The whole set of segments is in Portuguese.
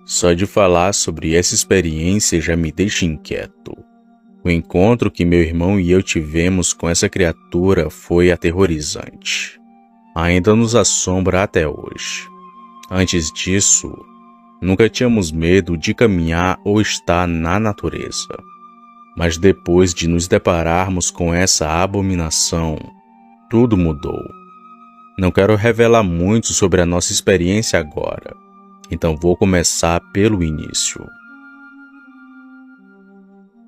Só de falar sobre essa experiência já me deixa inquieto. O encontro que meu irmão e eu tivemos com essa criatura foi aterrorizante. Ainda nos assombra até hoje. Antes disso, nunca tínhamos medo de caminhar ou estar na natureza. Mas depois de nos depararmos com essa abominação, tudo mudou. Não quero revelar muito sobre a nossa experiência agora, então vou começar pelo início.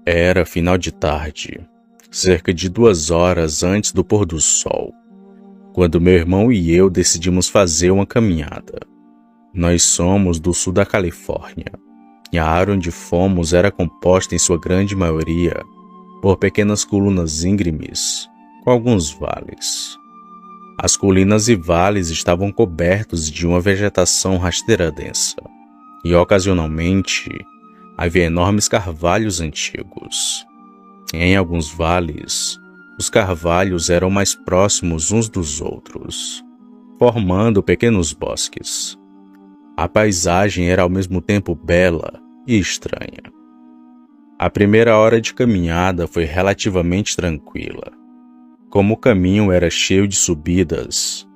Era final de tarde, cerca de 2 horas antes do pôr do sol, quando meu irmão e eu decidimos fazer uma caminhada. Nós somos do sul da Califórnia, e a área onde fomos era composta em sua grande maioria por pequenas colunas íngremes, com alguns vales. As colinas e vales estavam cobertos de uma vegetação rasteira densa, e ocasionalmente havia enormes carvalhos antigos. Em alguns vales, os carvalhos eram mais próximos uns dos outros, formando pequenos bosques. A paisagem era ao mesmo tempo bela e estranha. A primeira hora de caminhada foi relativamente tranquila. Como o caminho era cheio de subidas,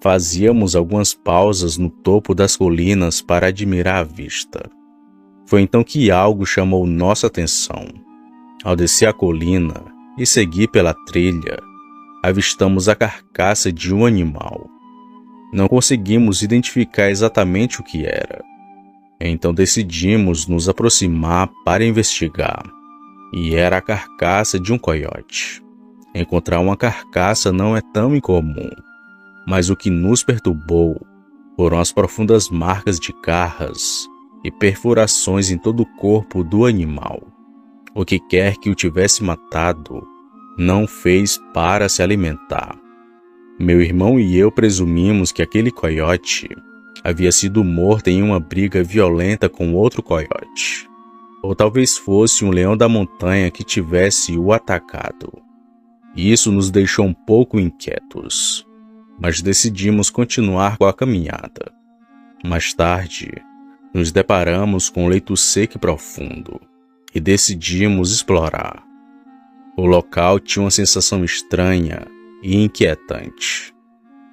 fazíamos algumas pausas no topo das colinas para admirar a vista. Foi então que algo chamou nossa atenção. Ao descer a colina e seguir pela trilha, avistamos a carcaça de um animal. Não conseguimos identificar exatamente o que era. Então decidimos nos aproximar para investigar. E era a carcaça de um coiote. Encontrar uma carcaça não é tão incomum, mas o que nos perturbou foram as profundas marcas de garras e perfurações em todo o corpo do animal. O que quer que o tivesse matado não fez para se alimentar. Meu irmão e eu presumimos que aquele coiote havia sido morto em uma briga violenta com outro coiote, ou talvez fosse um leão da montanha que tivesse o atacado. Isso nos deixou um pouco inquietos, mas decidimos continuar com a caminhada. Mais tarde, nos deparamos com um leito seco e profundo e decidimos explorar. O local tinha uma sensação estranha e inquietante.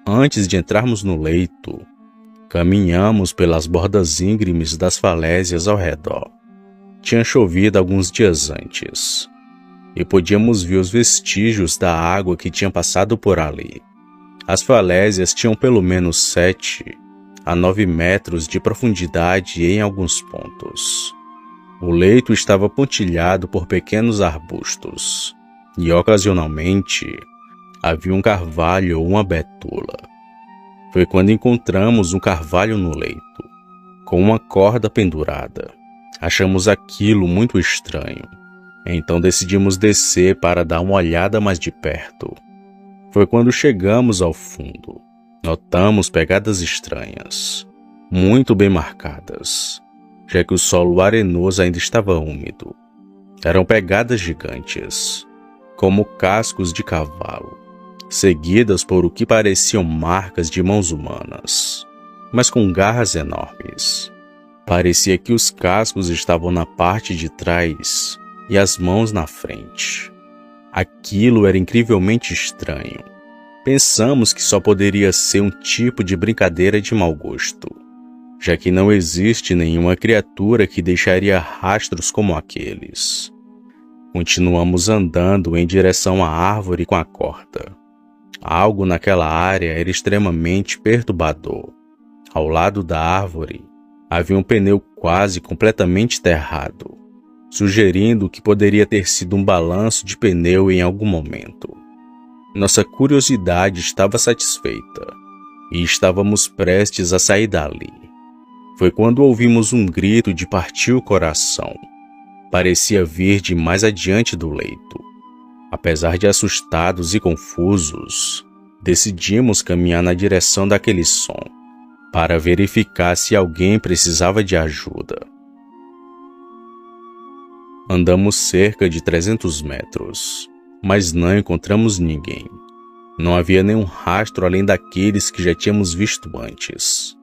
Antes de entrarmos no leito, caminhamos pelas bordas íngremes das falésias ao redor. Tinha chovido alguns dias antes, e podíamos ver os vestígios da água que tinha passado por ali. As falésias tinham pelo menos 7 a 9 metros de profundidade em alguns pontos. O leito estava pontilhado por pequenos arbustos, e ocasionalmente havia um carvalho ou uma betula. Foi quando encontramos um carvalho no leito, com uma corda pendurada. Achamos aquilo muito estranho. Então decidimos descer para dar uma olhada mais de perto. Foi quando chegamos ao fundo. Notamos pegadas estranhas, muito bem marcadas, já que o solo arenoso ainda estava úmido. Eram pegadas gigantes, como cascos de cavalo, seguidas por o que pareciam marcas de mãos humanas, mas com garras enormes. Parecia que os cascos estavam na parte de trás e as mãos na frente. Aquilo era incrivelmente estranho. Pensamos que só poderia ser um tipo de brincadeira de mau gosto, já que não existe nenhuma criatura que deixaria rastros como aqueles. Continuamos andando em direção à árvore com a corda. Algo naquela área era extremamente perturbador. Ao lado da árvore, havia um pneu quase completamente enterrado, sugerindo que poderia ter sido um balanço de pneu em algum momento. Nossa curiosidade estava satisfeita e estávamos prestes a sair dali. Foi quando ouvimos um grito de partir o coração. Parecia vir de mais adiante do leito. Apesar de assustados e confusos, decidimos caminhar na direção daquele som para verificar se alguém precisava de ajuda. Andamos cerca de 300 metros, mas não encontramos ninguém. Não havia nenhum rastro além daqueles que já tínhamos visto antes.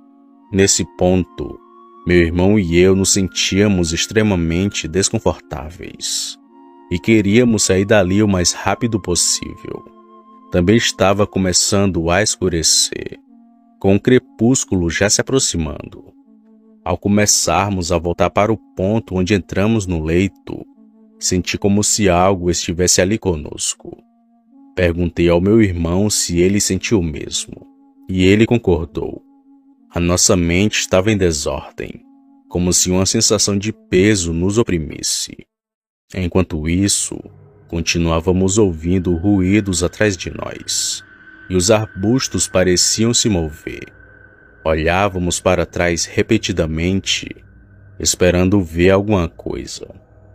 Nesse ponto, Meu irmão e eu nos sentíamos extremamente desconfortáveis e queríamos sair dali o mais rápido possível. Também estava começando a escurecer, com o crepúsculo já se aproximando. Ao começarmos a voltar para o ponto onde entramos no leito, senti como se algo estivesse ali conosco. Perguntei ao meu irmão se ele sentiu o mesmo, e ele concordou. A nossa mente estava em desordem, como se uma sensação de peso nos oprimisse. Enquanto isso, continuávamos ouvindo ruídos atrás de nós, e os arbustos pareciam se mover. Olhávamos para trás repetidamente, esperando ver alguma coisa,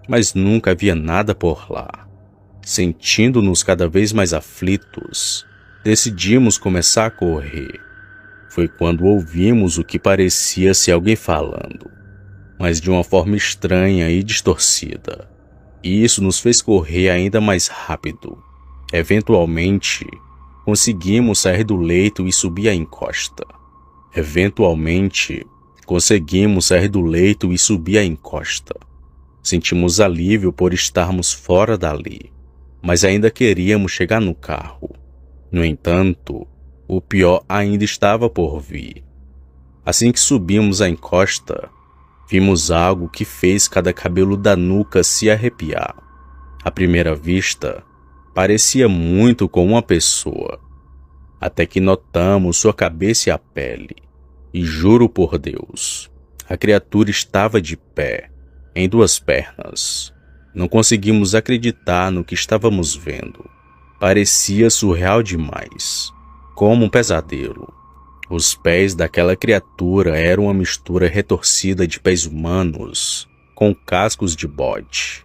mas nunca havia nada por lá. Sentindo-nos cada vez mais aflitos, decidimos começar a correr. Foi quando ouvimos o que parecia ser alguém falando, mas de uma forma estranha e distorcida. E isso nos fez correr ainda mais rápido. Eventualmente, conseguimos sair do leito e subir a encosta. Sentimos alívio por estarmos fora dali, mas ainda queríamos chegar no carro. No entanto, o pior ainda estava por vir. Assim que subimos a encosta, vimos algo que fez cada cabelo da nuca se arrepiar. À primeira vista, parecia muito com uma pessoa, até que notamos sua cabeça e a pele. E juro por Deus, a criatura estava de pé, em duas pernas. Não conseguimos acreditar no que estávamos vendo. Parecia surreal demais, como um pesadelo. Os pés daquela criatura eram uma mistura retorcida de pés humanos com cascos de bode.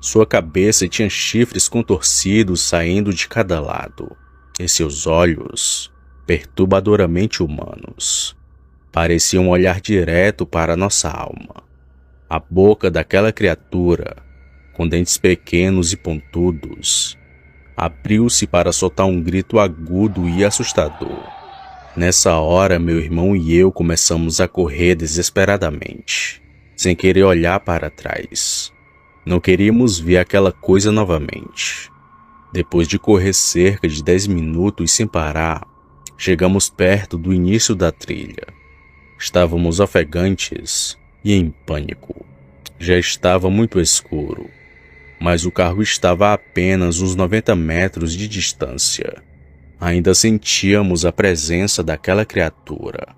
Sua cabeça tinha chifres contorcidos saindo de cada lado, e seus olhos, perturbadoramente humanos, pareciam olhar direto para nossa alma. A boca daquela criatura, com dentes pequenos e pontudos, abriu-se para soltar um grito agudo e assustador. Nessa hora, meu irmão e eu começamos a correr desesperadamente, sem querer olhar para trás. Não queríamos ver aquela coisa novamente. Depois de correr cerca de 10 minutos sem parar, chegamos perto do início da trilha. Estávamos ofegantes e em pânico. Já estava muito escuro, mas o carro estava a apenas uns 90 metros de distância. Ainda sentíamos a presença daquela criatura.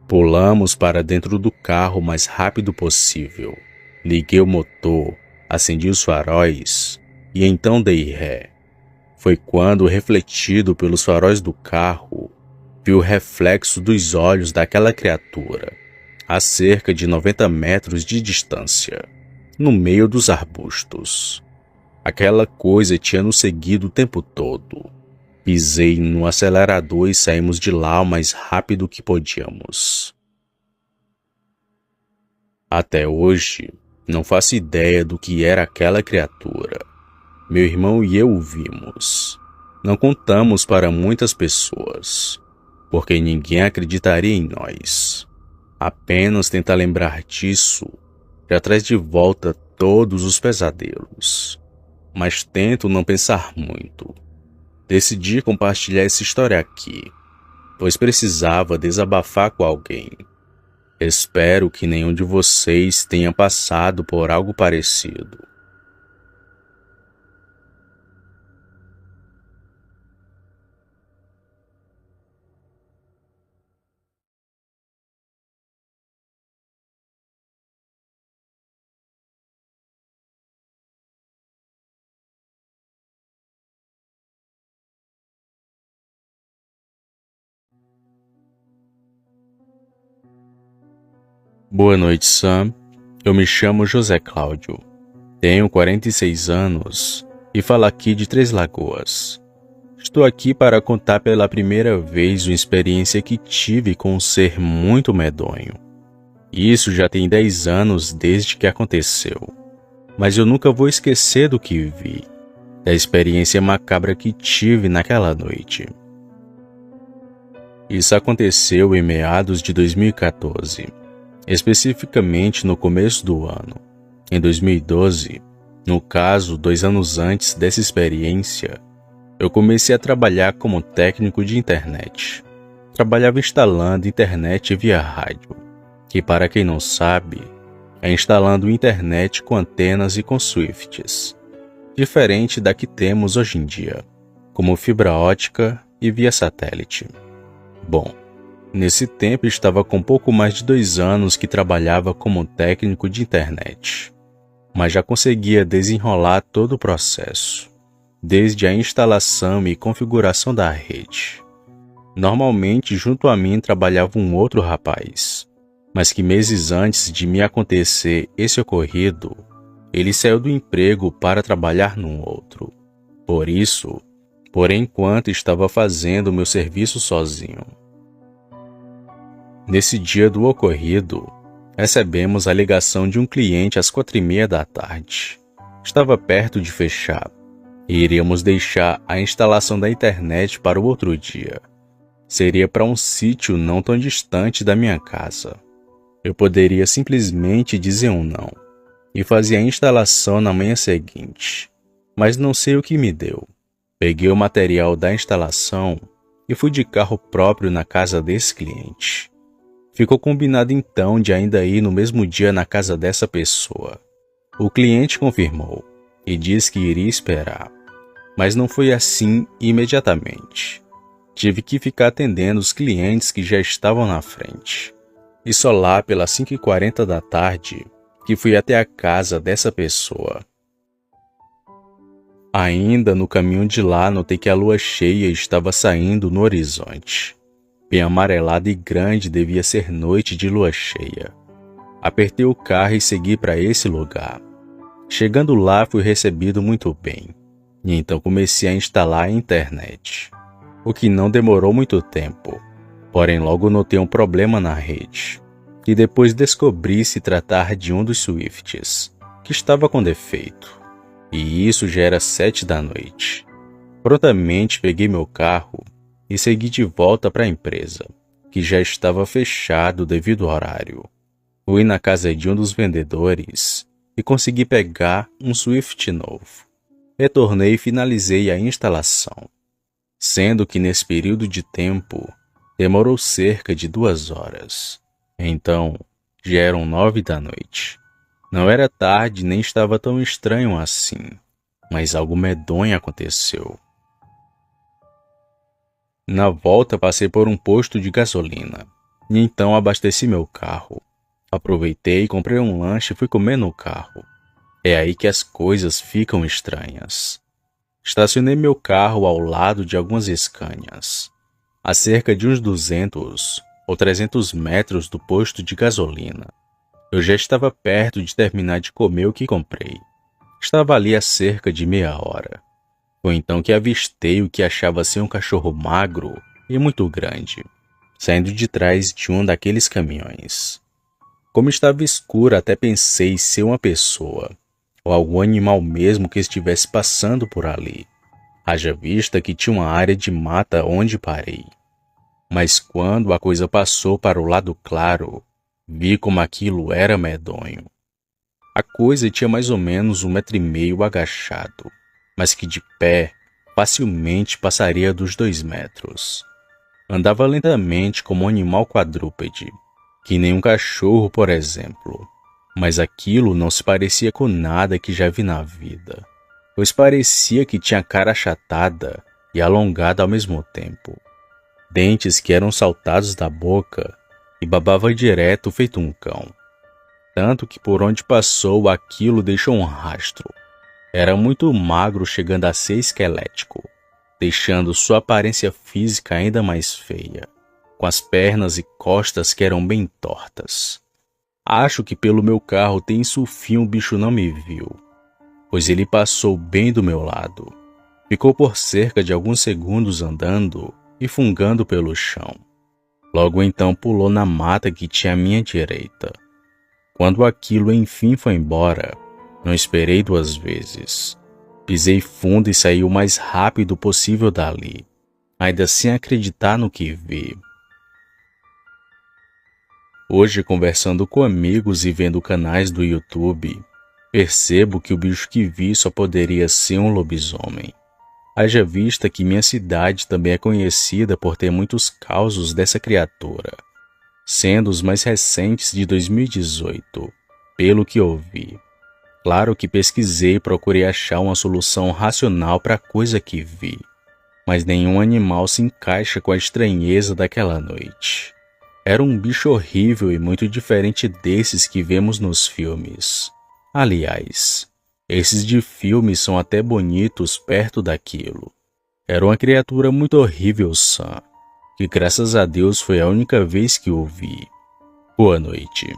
Pulamos para dentro do carro o mais rápido possível. Liguei o motor, acendi os faróis e então dei ré. Foi quando, refletido pelos faróis do carro, vi o reflexo dos olhos daquela criatura, a cerca de 90 metros de distância, no meio dos arbustos. Aquela coisa tinha nos seguido o tempo todo. Pisei no acelerador e saímos de lá o mais rápido que podíamos. Até hoje, não faço ideia do que era aquela criatura. Meu irmão e eu o vimos. Não contamos para muitas pessoas, porque ninguém acreditaria em nós. Apenas tentar lembrar disso já traz de volta todos os pesadelos. Mas tento não pensar muito. Decidi compartilhar essa história aqui, pois precisava desabafar com alguém. Espero que nenhum de vocês tenha passado por algo parecido. Boa noite, Sam. Eu me chamo José Cláudio. Tenho 46 anos e falo aqui de Três Lagoas. Estou aqui para contar pela primeira vez uma experiência que tive com um ser muito medonho. Isso já tem 10 anos desde que aconteceu, mas eu nunca vou esquecer do que vi, da experiência macabra que tive naquela noite. Isso aconteceu em meados de 2014. especificamente no começo do ano. Em 2012, no caso, 2 anos antes dessa experiência, eu comecei a trabalhar como técnico de internet. Trabalhava instalando internet via rádio, que para quem não sabe, é instalando internet com antenas e com swifts, diferente da que temos hoje em dia, como fibra ótica e via satélite. Bom, nesse tempo estava com pouco mais de 2 anos que trabalhava como técnico de internet, mas já conseguia desenrolar todo o processo, desde a instalação e configuração da rede. Normalmente, junto a mim trabalhava um outro rapaz, mas que meses antes de me acontecer esse ocorrido, ele saiu do emprego para trabalhar num outro. Por enquanto estava fazendo meu serviço sozinho. Nesse dia do ocorrido, recebemos a ligação de um cliente às 4:30 da tarde. Estava perto de fechar e iríamos deixar a instalação da internet para o outro dia. Seria para um sítio não tão distante da minha casa. Eu poderia simplesmente dizer um não e fazer a instalação na manhã seguinte, mas não sei o que me deu. Peguei o material da instalação e fui de carro próprio na casa desse cliente. Ficou combinado então de ainda ir no mesmo dia na casa dessa pessoa. O cliente confirmou e disse que iria esperar, mas não foi assim imediatamente. Tive que ficar atendendo os clientes que já estavam na frente. E só lá pelas 5:40 da tarde que fui até a casa dessa pessoa. Ainda no caminho de lá notei que a lua cheia estava saindo no horizonte. Bem amarelada e grande devia ser noite de lua cheia. Apertei o carro e segui para esse lugar. Chegando lá fui recebido muito bem, e então comecei a instalar a internet. O que não demorou muito tempo, porém logo notei um problema na rede, e depois descobri se tratar de um dos swifts, que estava com defeito, e isso já era 7 da noite. Prontamente peguei meu carro e segui de volta para a empresa, que já estava fechado devido ao horário. Fui na casa de um dos vendedores e consegui pegar um swift novo. Retornei e finalizei a instalação, sendo que nesse período de tempo demorou cerca de 2 horas. Então, já eram 9 da noite. Não era tarde nem estava tão estranho assim, mas algo medonho aconteceu. Na volta passei por um posto de gasolina, e então abasteci meu carro. Aproveitei, comprei um lanche e fui comer no carro. É aí que as coisas ficam estranhas. Estacionei meu carro ao lado de algumas Scanias, a cerca de uns 200 ou 300 metros do posto de gasolina. Eu já estava perto de terminar de comer o que comprei. Estava ali há cerca de meia hora. Foi então que avistei o que achava ser um cachorro magro e muito grande, saindo de trás de um daqueles caminhões. Como estava escuro, até pensei ser uma pessoa, ou algum animal mesmo que estivesse passando por ali. Haja vista que tinha uma área de mata onde parei. Mas quando a coisa passou para o lado claro, vi como aquilo era medonho. A coisa tinha mais ou menos 1,5 metros agachado, mas que de pé facilmente passaria dos 2 metros. Andava lentamente como um animal quadrúpede, que nem um cachorro, por exemplo. Mas aquilo não se parecia com nada que já vi na vida, pois parecia que tinha cara achatada e alongada ao mesmo tempo, dentes que eram saltados da boca e babava direto feito um cão. Tanto que por onde passou aquilo deixou um rastro. Era muito magro, chegando a ser esquelético, deixando sua aparência física ainda mais feia, com as pernas e costas que eram bem tortas. Acho que pelo meu carro tem isso, o fim o bicho não me viu, pois ele passou bem do meu lado. Ficou por cerca de alguns segundos andando e fungando pelo chão. Logo então pulou na mata que tinha à minha direita. Quando aquilo enfim foi embora, não esperei 2 vezes. Pisei fundo e saí o mais rápido possível dali, ainda sem acreditar no que vi. Hoje, conversando com amigos e vendo canais do YouTube, percebo que o bicho que vi só poderia ser um lobisomem. Haja vista que minha cidade também é conhecida por ter muitos causos dessa criatura, sendo os mais recentes de 2018, pelo que ouvi. Claro que pesquisei e procurei achar uma solução racional para a coisa que vi, mas nenhum animal se encaixa com a estranheza daquela noite. Era um bicho horrível e muito diferente desses que vemos nos filmes. Aliás, esses de filmes são até bonitos perto daquilo. Era uma criatura muito horrível, Sam, que graças a Deus foi a única vez que o vi. Boa noite.